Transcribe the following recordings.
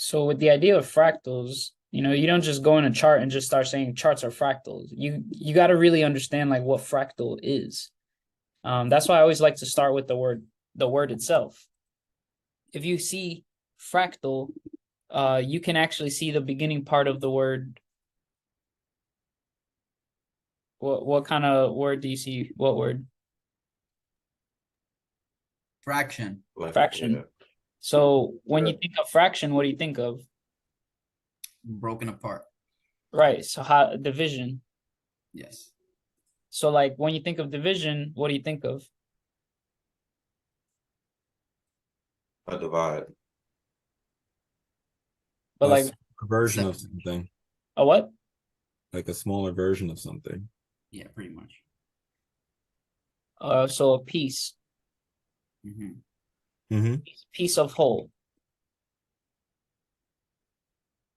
So with the idea of fractals, you don't just go in a chart and just start saying charts are fractals. You got to really understand like what fractal is. That's why I always like to start with the word itself. If you see fractal, you can actually see the beginning part of the word. What kind of word do you see? What word? Fraction. Fraction. Yeah. So when you think of fraction, what do you think of? Broken apart. Right. So how division. Yes. So like when you think of division, what do you think of? A divide. But like A version of Seven. something, a what? like a smaller version of something. Yeah, pretty much. So a piece, Mm-hmm. Mm-hmm. piece of whole.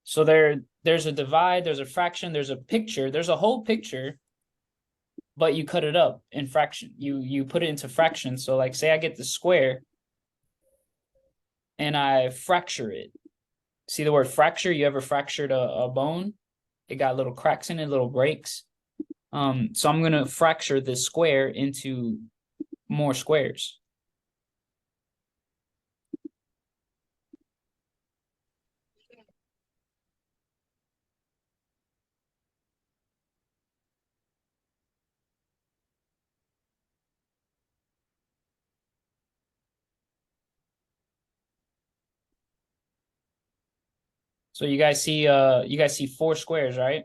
So there's a divide, there's a fraction, there's a picture, there's a whole picture, but you cut it up in fraction. You put it into fractions. So like say I get the square and I fracture it. See the word fracture? You ever fractured a bone? It got little cracks in it, little breaks. So I'm gonna fracture this square into more squares. So you guys see four squares, right?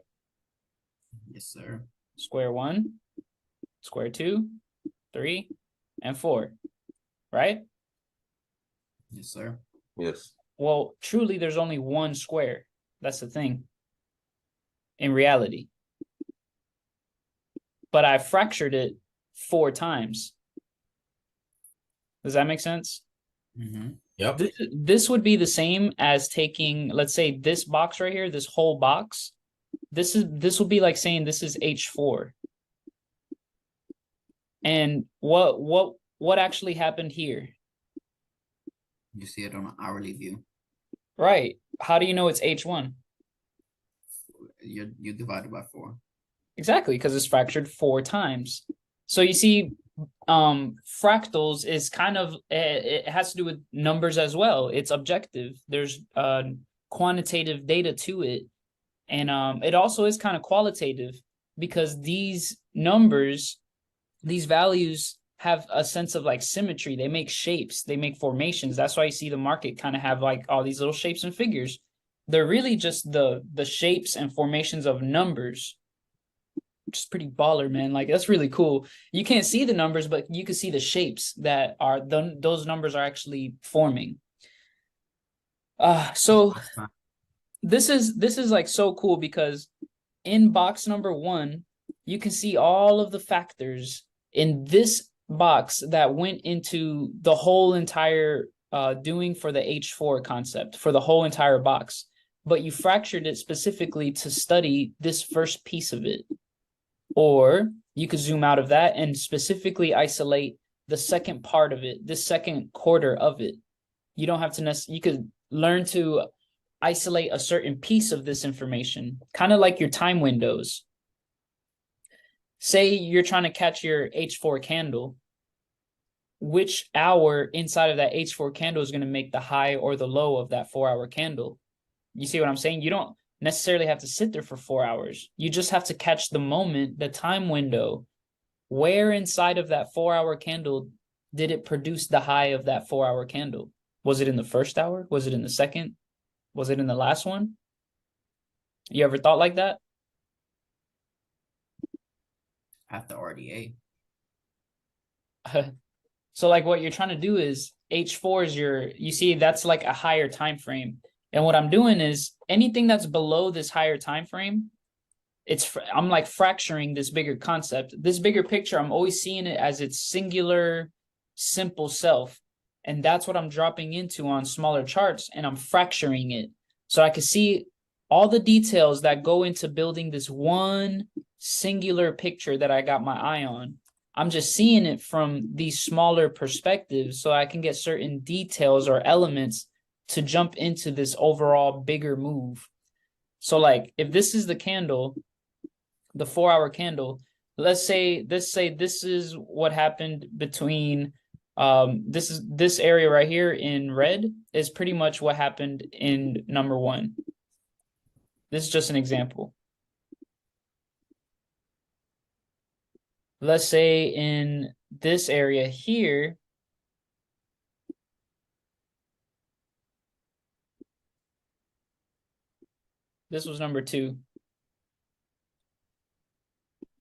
Yes, sir. Square one, square two, three, and four, right? Yes, sir. Yes. Well, truly, there's only one square. That's the thing. In reality. But I fractured it 4 times. Does that make sense? Mm-hmm. Yep. This would be the same as taking, let's say, this box right here, this whole box. This will be like saying this is H4. And what actually happened here? You see it on an hourly view. Right. How do you know it's H1? You divide it by 4. Exactly, because it's fractured 4 times. So you see, fractals is kind of it has to do with numbers as well. It's objective. There's quantitative data to it, and it also is kind of qualitative because these numbers, these values have a sense of like symmetry. They make shapes, they make formations. That's why you see the market kind of have like all these little shapes and figures. They're really just the shapes and formations of numbers, which is pretty baller, man. Like that's really cool. You can't see the numbers, but you can see the shapes that are those numbers are actually forming. So this is like so cool because in box number 1, you can see all of the factors in this box that went into the whole entire doing for the H4 concept for the whole entire box. But you fractured it specifically to study this first piece of it. Or you could zoom out of that and specifically isolate the second part of it, this second quarter of it. You don't have to you could learn to isolate a certain piece of this information, kind of like your time windows. Say you're trying to catch your H4 candle. Which hour inside of that H4 candle is going to make the high or the low of that 4-hour candle? You see what I'm saying? You don't necessarily have to sit there for 4 hours. You just have to catch the moment, the time window. Where inside of that 4-hour candle did it produce the high of that 4-hour candle? Was it in the first hour? Was it in the second? Was it in the last one? You ever thought like that? At the RDA. So like what you're trying to do is H4 is you see that's like a higher time frame. And what I'm doing is anything that's below this higher time frame, I'm like fracturing this bigger concept. This bigger picture, I'm always seeing it as its singular, simple self. And that's what I'm dropping into on smaller charts, and I'm fracturing it. So I can see all the details that go into building this one singular picture that I got my eye on. I'm just seeing it from these smaller perspectives so I can get certain details or elements to jump into this overall bigger move. So like if this is the candle, the 4-hour candle, let's say this is what happened between this area right here in red is pretty much what happened in number one. This is just an example. Let's say in this area here, this was number two.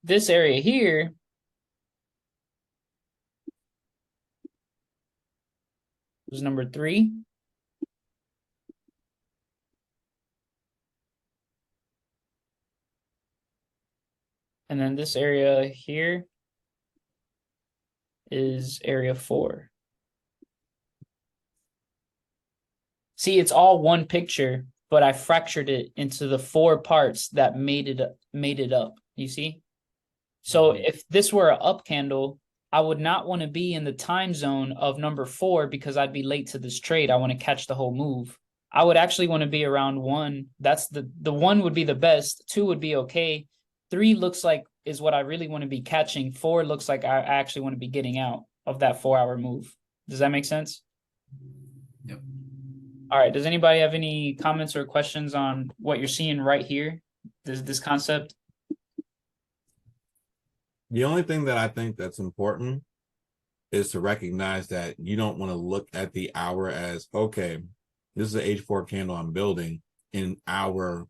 This area here was number three. And then this area here is area 4. See, it's all one picture, but I fractured it into the 4 parts that made it up. You see? So if this were an up candle, I would not want to be in the time zone of number 4 because I'd be late to this trade. I want to catch the whole move. I would actually want to be around 1. That's the 1 would be the best. 2 would be okay. 3 looks like is what I really want to be catching. 4 looks like I actually want to be getting out of that 4-hour move. Does that make sense? Yep. All right. Does anybody have any comments or questions on what you're seeing right here? This concept? The only thing that I think that's important is to recognize that you don't want to look at the hour as, okay, this is an H4 candle I'm building. In hour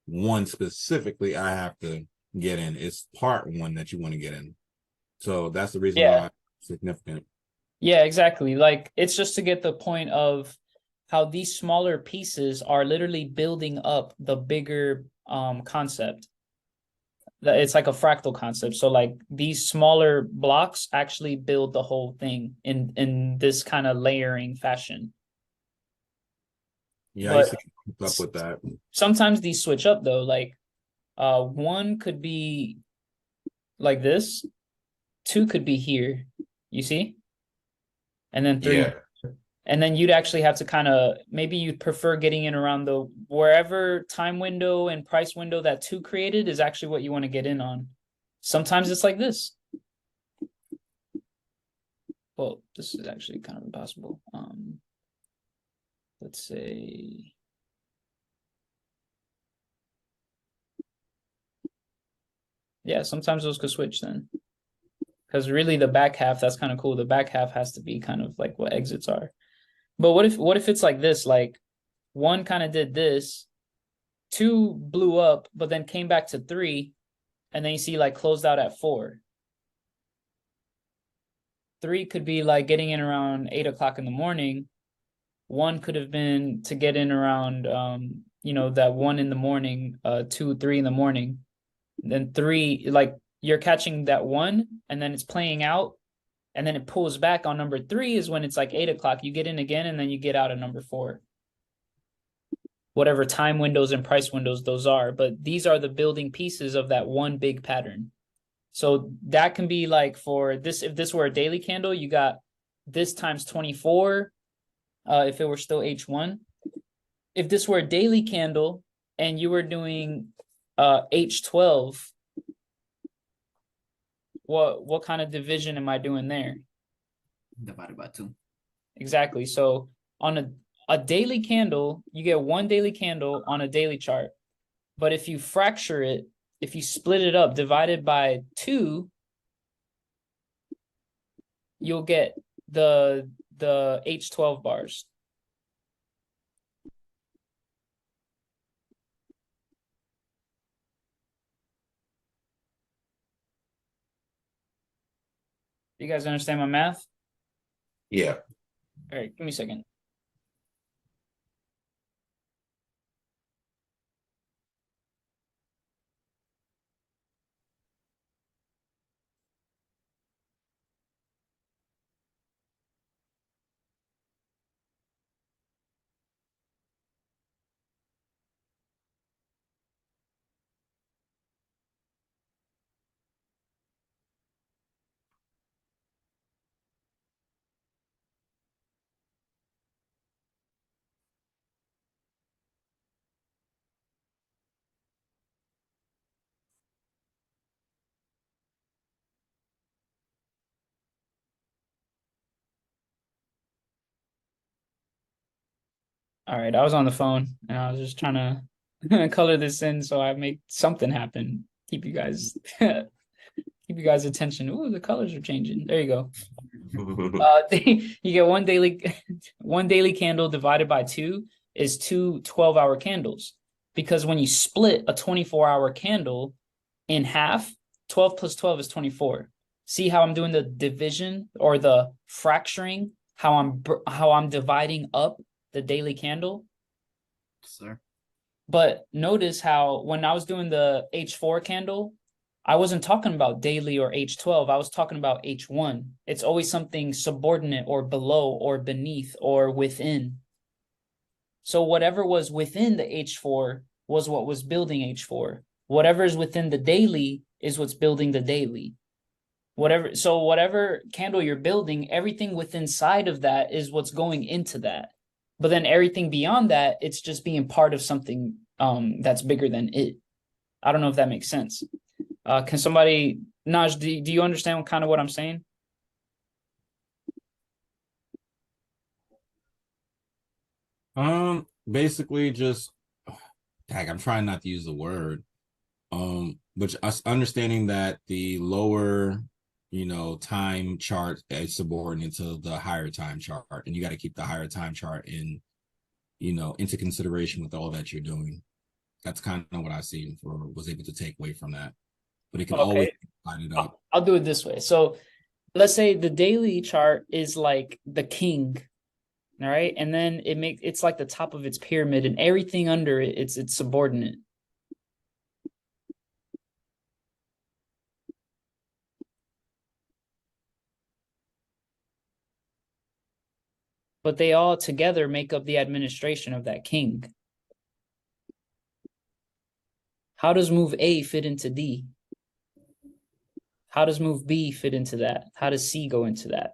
1 specifically, I have to get in. It's part 1 that you want to get in. So that's the reason why it's significant. Yeah, exactly. Like it's just to get the point of how these smaller pieces are literally building up the bigger concept. That it's like a fractal concept. So like these smaller blocks actually build the whole thing in this kind of layering fashion. Yeah, I used to keep up with that. Sometimes these switch up though. Like 1 could be like this, 2 could be here. You see? And then 3. Yeah. And then you'd actually have to kind of, maybe you'd prefer getting in around the wherever time window and price window that 2 created is actually what you want to get in on. Sometimes it's like this. Well, this is actually kind of impossible. Let's say, yeah, sometimes those could switch then. Because really the back half, that's kind of cool. The back half has to be kind of like what exits are. But what if it's like this? Like 1 kind of did this, 2 blew up, but then came back to 3, and then you see like closed out at 4. 3 could be like getting in around 8 o'clock in the morning. 1 could have been to get in around that 1 in the morning, 2, 3 in the morning. And then 3, like you're catching that 1 and then it's playing out. And then it pulls back on number 3 is when it's like 8 o'clock. You get in again and then you get out at number 4. Whatever time windows and price windows those are. But these are the building pieces of that one big pattern. So that can be like for this, if this were a daily candle, you got this times 24, if it were still H1. If this were a daily candle and you were doing H12, what kind of division am I doing there? Divided by 2. Exactly. So on a daily candle, you get 1 daily candle on a daily chart. But if you fracture it, if you split it up, divided by 2, you'll get the H12 bars. You guys understand my math? Yeah. All right, give me a second. All right, I was on the phone and I was just trying to color this in so I make something happen. Keep you guys keep you guys' attention. Ooh, the colors are changing. There you go. You get one daily candle divided by 2 is 2 12-hour candles. Because when you split a 24-hour candle in half, 12 plus 12 is 24. See how I'm doing the division or the fracturing, how I'm dividing up the daily candle? Sir. But notice how when I was doing the H4 candle, I wasn't talking about daily or H12. I was talking about H1. It's always something subordinate or below or beneath or within. So whatever was within the H4 was what was building H4. Whatever is within the daily is what's building the daily. Whatever candle you're building, everything within side of that is what's going into that. But then everything beyond that, it's just being part of something that's bigger than it. I don't know if that makes sense. Can somebody, Naj, do you understand kind of what I'm saying? Basically just I'm trying not to use the word. But us understanding that the lower, time chart is subordinate to the higher time chart, and you got to keep the higher time chart into consideration with all that you're doing. That's kind of what I see or was able to take away from that. But it can always line it up. I'll do it this way. So let's say the daily chart is like the king, all right, and then it's like the top of its pyramid, and everything under it, it's subordinate. But they all together make up the administration of that king. How does move A fit into D? How does move B fit into that? How does C go into that?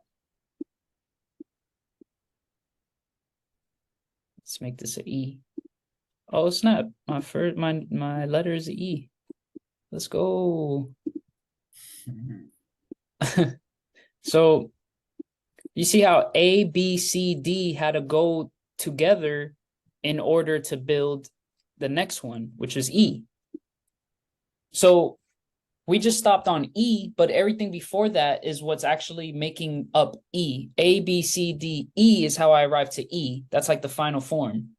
Let's make this an E. Oh snap! My letter is an E. Let's go. So you see how A, B, C, D had to go together in order to build the next one, which is E. So we just stopped on E, but everything before that is what's actually making up E. A, B, C, D, E is how I arrived to E. That's like the final form.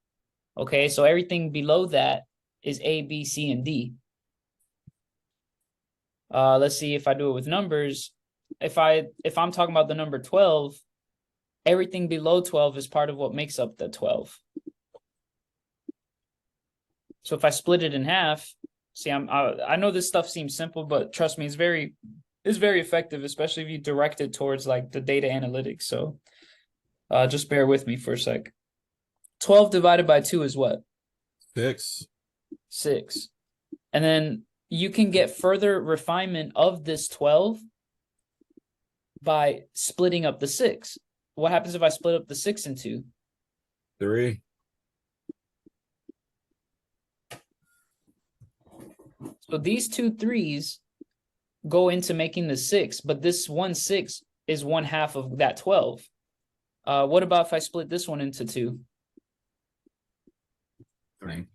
Okay, so everything below that is A, B, C, and D. Let's see if I do it with numbers. If I'm talking about the number 12, everything below 12 is part of what makes up the 12. So if I split it in half, see, I know this stuff seems simple, but trust me, it's very effective, especially if you direct it towards like the data analytics. So just bear with me for a sec. 12 divided by 2 is what? 6. 6. And then you can get further refinement of this 12 by splitting up the 6. What happens if I split up the 6 in 2? 3. So these 2 3s go into making the 6, but this 1 6 is 1/2 of that 12. What about if I split this one into 2? 3.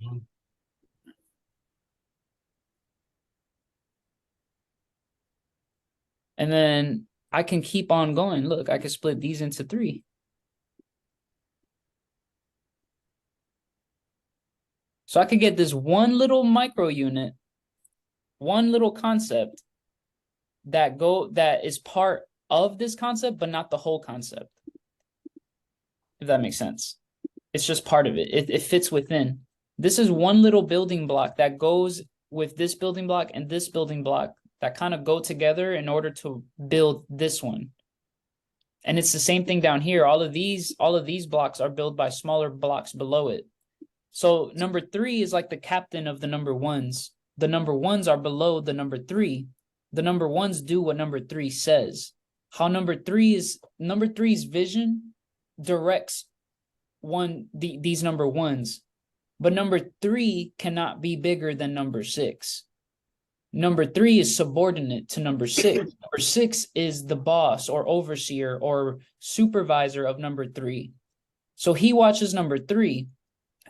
And then I can keep on going. Look, I can split these into 3. So I could get this one little micro unit, one little concept that is part of this concept, but not the whole concept. If that makes sense. It's just part of it. It fits within. This is one little building block that goes with this building block and this building block that kind of go together in order to build this one. And it's the same thing down here. All of these blocks are built by smaller blocks below it. So number 3 is like the captain of the number 1s. The number 1s are below the number 3. The number 1s do what number 3 says. How number 3's vision directs these number 1s. But number 3 cannot be bigger than number 6. Number 3 is subordinate to number 6. Number 6 is the boss or overseer or supervisor of number 3. So he watches number 3.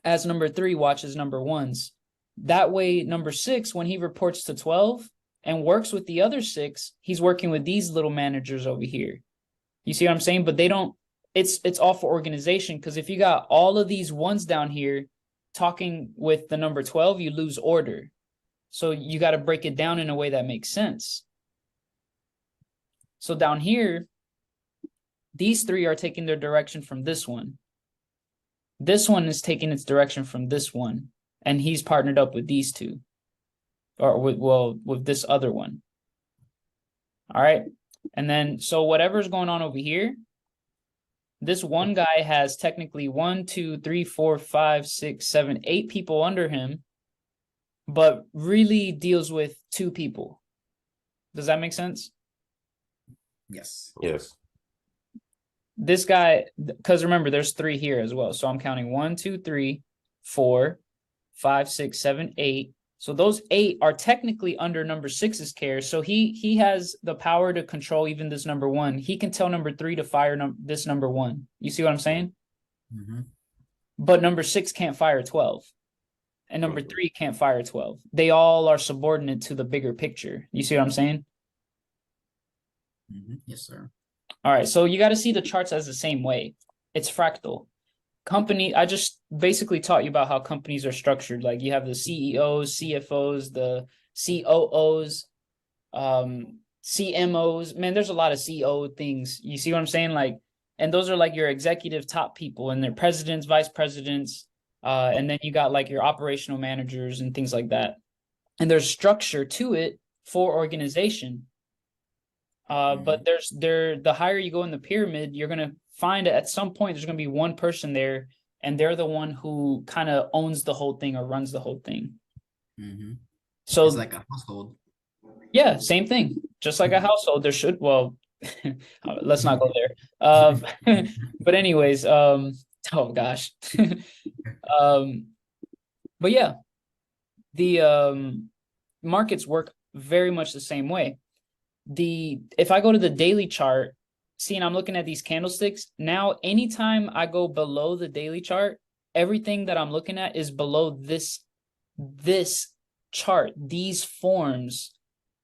as number 3 watches number 1's. That way, number 6, when he reports to 12 and works with the other 6, he's working with these little managers over here. You see what I'm saying? But they don't, it's all for organization, because if you got all of these 1s down here talking with the number 12, you lose order. So you got to break it down in a way that makes sense. So down here, these 3 are taking their direction from this one. This one is taking its direction from this one, and he's partnered up with these 2, or with this other one. All right. And then, so whatever's going on over here, this one guy has technically 1, 2, 3, 4, 5, 6, 7, 8 people under him, but really deals with 2 people. Does that make sense? Yes. Yes. This guy, because remember, there's 3 here as well. So I'm counting 1, 2, 3, 4, 5, 6, 7, 8. So those 8 are technically under number 6's care. So he has the power to control even this number 1. He can tell number 3 to fire this number 1. You see what I'm saying? Mm-hmm. But number 6 can't fire 12. And number 3 can't fire 12. They all are subordinate to the bigger picture. You see what I'm saying? Mm-hmm. Yes, sir. All right. So you got to see the charts as the same way. It's fractal. Company, I just basically taught you about how companies are structured. Like you have the CEOs, CFOs, the COOs, CMOs. Man, there's a lot of CO things. You see what I'm saying? Like, and those are like your executive top people, and they're presidents, vice presidents, and then you got like your operational managers and things like that. And there's structure to it for organization. But the higher you go in the pyramid, you're gonna find at some point there's gonna be one person there, and they're the one who kind of owns the whole thing or runs the whole thing. Mm-hmm. So it's like a household. Yeah, same thing. Just like a household, there should, well, let's not go there. But anyways, oh gosh. But yeah, the markets work very much the same way. If I go to the daily chart, see, and I'm looking at these candlesticks now, anytime I go below the daily chart, everything that I'm looking at is below this chart, these forms.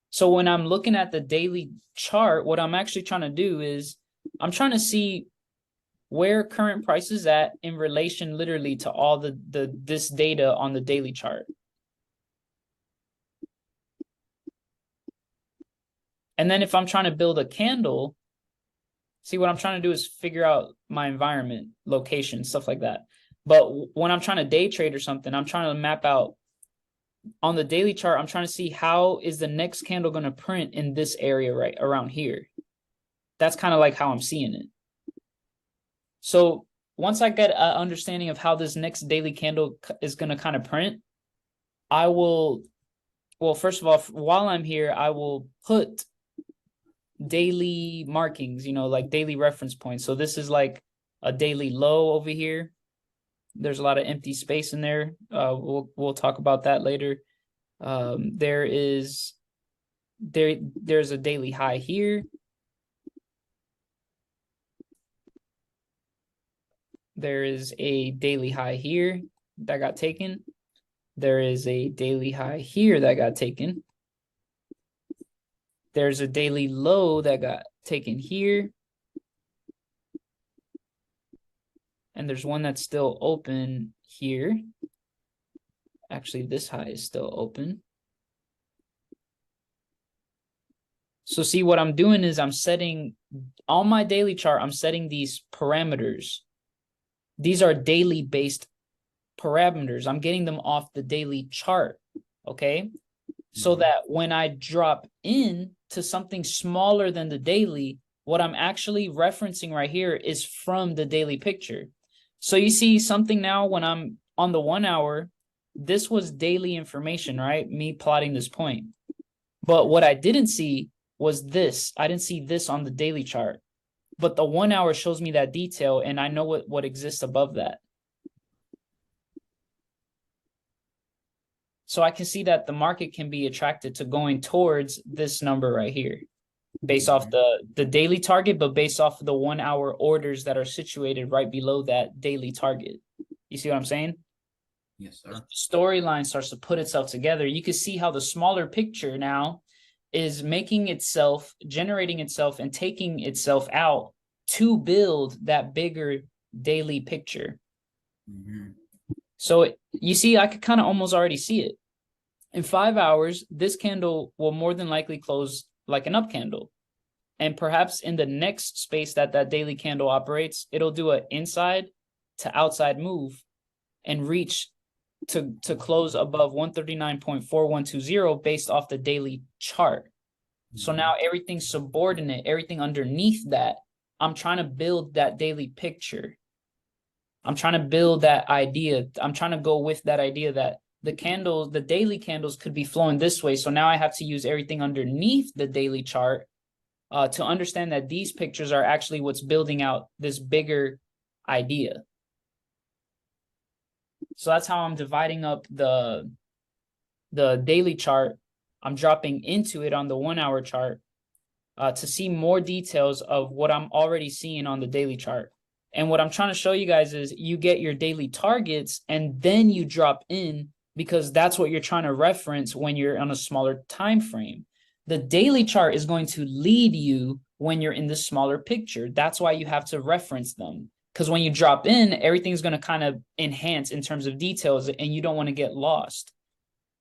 So when I'm looking at the daily chart, what I'm actually trying to do is I'm trying to see where current price is at in relation literally to all this data on the daily chart. And then if I'm trying to build a candle, see, what I'm trying to do is figure out my environment, location, stuff like that. But when I'm trying to day trade or something, I'm trying to map out on the daily chart. I'm trying to see how is the next candle going to print in this area right around here. That's kind of like how I'm seeing it. So once I get an understanding of how this next daily candle is going to kind of print, I will, well, first of all, while I'm here, I will put daily markings, like daily reference points. So this is like a daily low over here. There's a lot of empty space in there. We'll talk about that later. There's a daily high here. There is a daily high here that got taken. There is a daily high here that got taken. There's a daily low that got taken here. And there's one that's still open here. Actually, this high is still open. So see, what I'm doing is I'm setting, on my daily chart, I'm setting these parameters. These are daily based parameters. I'm getting them off the daily chart, okay? So that when I drop in to something smaller than the daily, what I'm actually referencing right here is from the daily picture. So you see something now when I'm on the 1 hour, this was daily information, right? Me plotting this point. But what I didn't see was this. I didn't see this on the daily chart. But the 1 hour shows me that detail, and I know what exists above that. So I can see that the market can be attracted to going towards this number right here, based off the daily target, but based off of the 1 hour orders that are situated right below that daily target. You see what I'm saying? Yes, sir. Storyline starts to put itself together. You can see how the smaller picture now is making itself, generating itself, and taking itself out to build that bigger daily picture. So you see, I could kind of almost already see it. In 5 hours, this candle will more than likely close like an up candle. And perhaps in the next space that daily candle operates, it'll do an inside to outside move and reach to close above 139.4120 based off the daily chart. So now everything's subordinate, everything underneath that, I'm trying to build that daily picture. I'm trying to build that idea. I'm trying to go with that idea that the daily candles could be flowing this way. So now I have to use everything underneath the daily chart to understand that these pictures are actually what's building out this bigger idea. So that's how I'm dividing up the daily chart. I'm dropping into it on the 1 hour chart to see more details of what I'm already seeing on the daily chart. And what I'm trying to show you guys is you get your daily targets and then you drop in, because that's what you're trying to reference when you're on a smaller time frame. The daily chart is going to lead you when you're in the smaller picture. That's why you have to reference them, because when you drop in, everything's going to kind of enhance in terms of details and you don't want to get lost.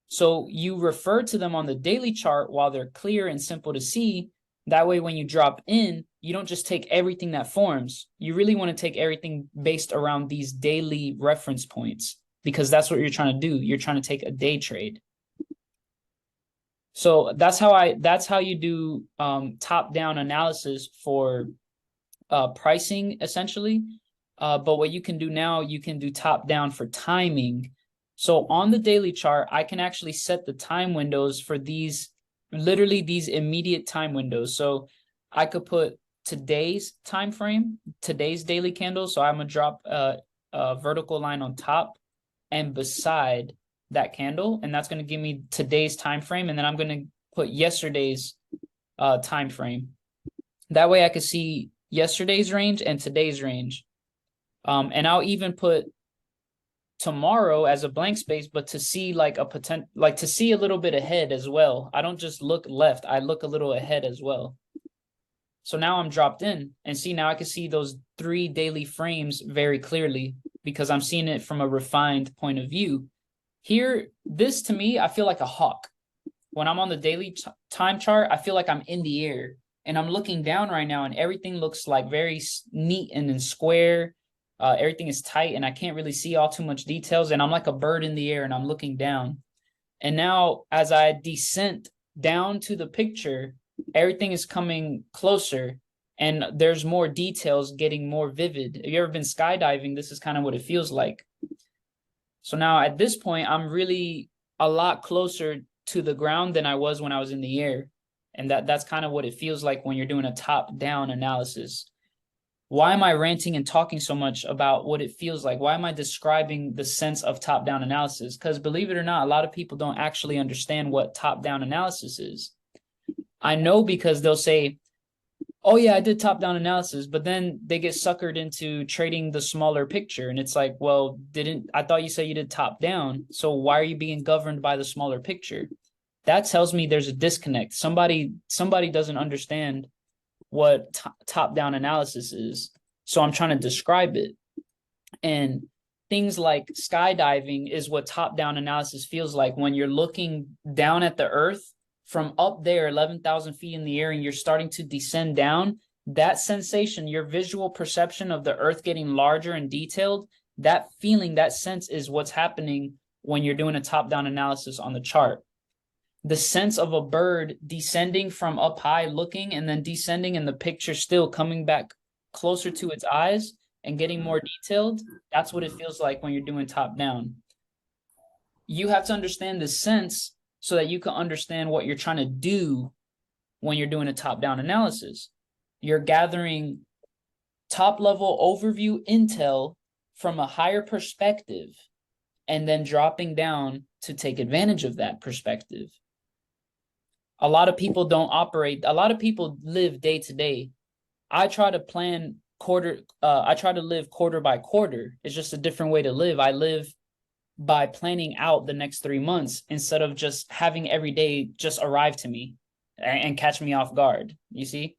So you refer to them on the daily chart while they're clear and simple to see. That way, when you drop in, you don't just take everything that forms. You really want to take everything based around these daily reference points, because that's what you're trying to do. You're trying to take a day trade. So that's how you do top-down analysis for pricing, essentially. But what you can do now, you can do top-down for timing. So on the daily chart, I can actually set the time windows for these, literally these immediate time windows. So I could put today's time frame, today's daily candle. So I'm gonna drop a vertical line on top and beside that candle, and that's gonna give me today's time frame. And then I'm gonna put yesterday's time frame. That way I could see yesterday's range and today's range. And I'll even put tomorrow as a blank space, but to see like a potential, like to see a little bit ahead as well. I don't just look left, I look a little ahead as well. So now I'm dropped in, and see, now I can see those 3 daily frames very clearly because I'm seeing it from a refined point of view. Here, this to me, I feel like a hawk. When I'm on the daily time chart, I feel like I'm in the air and I'm looking down right now, and everything looks like very neat and then square. Everything is tight and I can't really see all too much details, and I'm like a bird in the air and I'm looking down. And now as I descend down to the picture, everything is coming closer and there's more details getting more vivid. Have you ever been skydiving? This is kind of what it feels like. So now at this point, I'm really a lot closer to the ground than I was when I was in the air. And that's kind of what it feels like when you're doing a top-down analysis. Why am I ranting and talking so much about what it feels like? Why am I describing the sense of top-down analysis? Because believe it or not, a lot of people don't actually understand what top-down analysis is. I know because they'll say, oh yeah, I did top-down analysis, but then they get suckered into trading the smaller picture. And it's like, well, I thought you said you did top-down. So why are you being governed by the smaller picture? That tells me there's a disconnect. Somebody doesn't understand what top-down analysis is. So I'm trying to describe it. And things like skydiving is what top-down analysis feels like when you're looking down at the earth from up there, 11,000 feet in the air, and you're starting to descend down. That sensation, your visual perception of the earth getting larger and detailed, that feeling, that sense is what's happening when you're doing a top-down analysis on the chart. The sense of a bird descending from up high looking and then descending and the picture still coming back closer to its eyes and getting more detailed, that's what it feels like when you're doing top down. You have to understand the sense so that you can understand what you're trying to do when you're doing a top-down analysis. You're gathering top-level overview intel from a higher perspective and then dropping down to take advantage of that perspective. A lot of people don't operate. A lot of people live day to day. I try to live quarter by quarter. It's just a different way to live. I live by planning out the next 3 months instead of just having every day just arrive to me and catch me off guard. You see?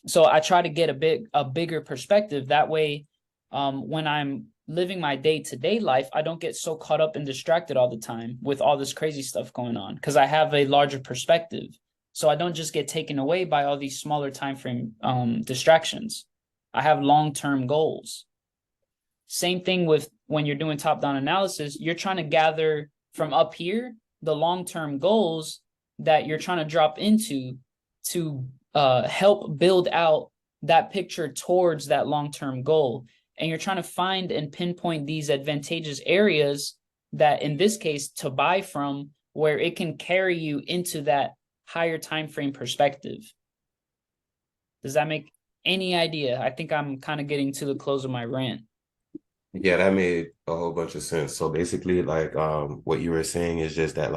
So I try to get a bigger perspective. That way, when I'm living my day-to-day life, I don't get so caught up and distracted all the time with all this crazy stuff going on, because I have a larger perspective. So I don't just get taken away by all these smaller time frame distractions. I have long-term goals. Same thing with when you're doing top-down analysis, you're trying to gather from up here the long-term goals that you're trying to drop into to help build out that picture towards that long-term goal. And you're trying to find and pinpoint these advantageous areas that, in this case, to buy from, where it can carry you into that higher time frame perspective. Does that make any idea? I think I'm kind of getting to the close of my rant. Yeah, that made a whole bunch of sense. So basically, like what you were saying is just that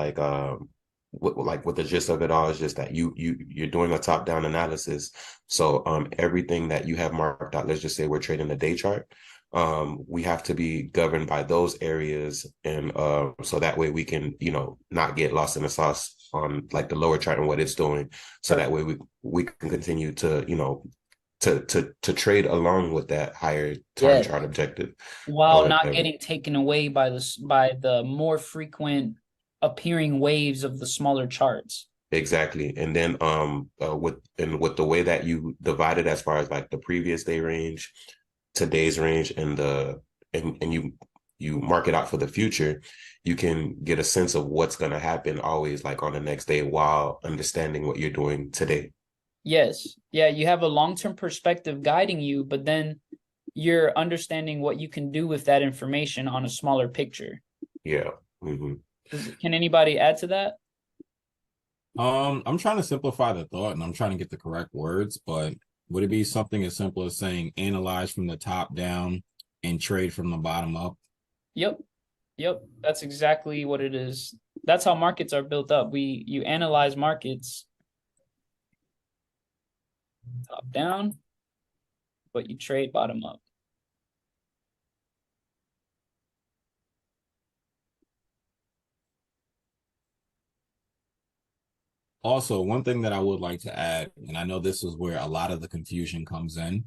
what the gist of it all is just that you're doing a top-down analysis. So everything that you have marked out, let's just say we're trading the day chart. We have to be governed by those areas, and so that way we can, not get lost in the sauce on like the lower chart and what it's doing. So that way we can continue to, to trade along with that higher time chart objective, while not getting taken away by the more frequent appearing waves of the smaller charts. Exactly. And then with the way that you divide it as far as like the previous day range, today's range, and you mark it out for the future, you can get a sense of what's going to happen always like on the next day while understanding what you're doing today. Yes. Yeah, you have a long-term perspective guiding you, but then you're understanding what you can do with that information on a smaller picture. Yeah. Mm-hmm. Can anybody add to that? I'm trying to simplify the thought and I'm trying to get the correct words, but would it be something as simple as saying analyze from the top down and trade from the bottom up? Yep. That's exactly what it is. That's how markets are built up. You analyze markets top down, but you trade bottom up. Also, one thing that I would like to add, and I know this is where a lot of the confusion comes in,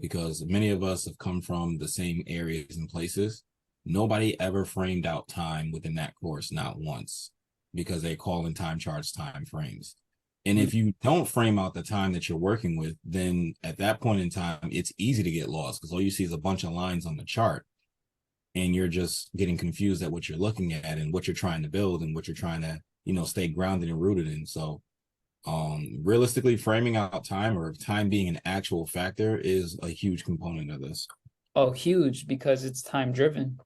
because many of us have come from the same areas and places. Nobody ever framed out time within that course, not once, because they call in time charts time frames. And if you don't frame out the time that you're working with, then at that point in time, it's easy to get lost because all you see is a bunch of lines on the chart. And you're just getting confused at what you're looking at and what you're trying to build and what you're trying to, stay grounded and rooted in. So realistically, framing out time, or time being an actual factor, is a huge component of this. Oh, huge, because it's time driven.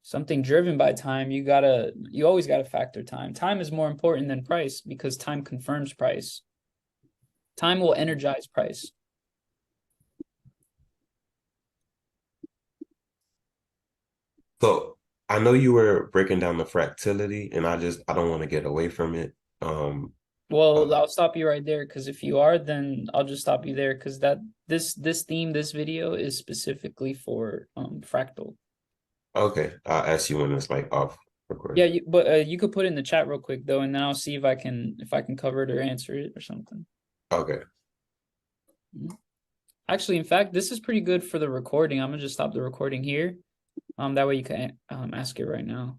Something driven by time, you always gotta factor time. Time is more important than price because time confirms price. Time will energize price. So I know you were breaking down the fractility, and I don't want to get away from it. Well, I'll stop you right there, because if you are, then I'll just stop you there, because this video is specifically for fractal. Okay, I'll ask you when it's like off recording. Yeah, but you could put it in the chat real quick though, and then I'll see if I can cover it or answer it or something. Okay. Actually, in fact, this is pretty good for the recording. I'm gonna just stop the recording here. That way you can ask it right now.